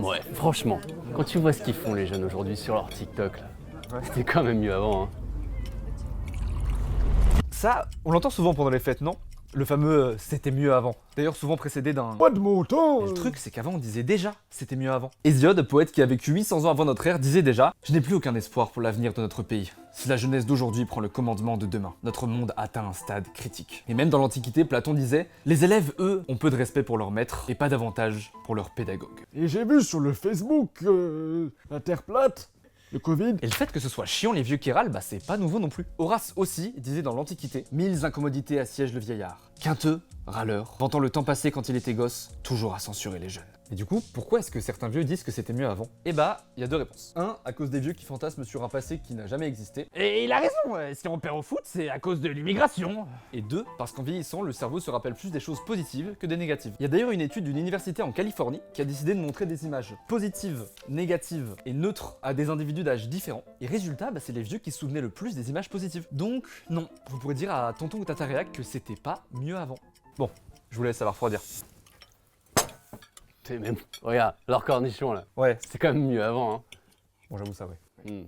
Ouais, franchement, quand tu vois ce qu'ils font les jeunes aujourd'hui sur leur TikTok, là, c'était quand même mieux avant. Hein. Ça, on l'entend souvent pendant les fêtes, non? Le fameux c'était mieux avant. D'ailleurs, souvent précédé d'un. Pas de mon temps. Et le truc, c'est qu'avant, on disait déjà c'était mieux avant. Hésiode, poète qui a vécu 800 ans avant notre ère, disait déjà: Je n'ai plus aucun espoir pour l'avenir de notre pays. Si la jeunesse d'aujourd'hui prend le commandement de demain, notre monde atteint un stade critique. Et même dans l'Antiquité, Platon disait: Les élèves, eux, ont peu de respect pour leur maître et pas davantage pour leur pédagogue. Et j'ai vu sur le Facebook la Terre plate, le Covid. Et le fait que ce soit chiant les vieux qui râlent, bah c'est pas nouveau non plus. Horace aussi disait dans l'Antiquité: 1000 incommodités assiègent le vieillard. Quinteux, râleur, vantant le temps passé quand il était gosse, toujours à censurer les jeunes. Et du coup, pourquoi est-ce que certains vieux disent que c'était mieux avant? Eh bah, il y a deux réponses. Un, à cause des vieux qui fantasment sur un passé qui n'a jamais existé. Et il a raison, si on perd au foot, c'est à cause de l'immigration. Et deux, parce qu'en vieillissant, le cerveau se rappelle plus des choses positives que des négatives. Il y a d'ailleurs une étude d'une université en Californie qui a décidé de montrer des images positives, négatives et neutres à des individus d'âge différents. Et résultat, bah, c'est les vieux qui se souvenaient le plus des images positives. Donc, non, vous pourrez dire à tonton ou tata réac que c'était pas mieux avant. Bon, je vous laisse ça va refroidir. Même... Regarde, leur cornichon là, Ouais, c'est quand même mieux avant. Hein. bon j'avoue ça ouais.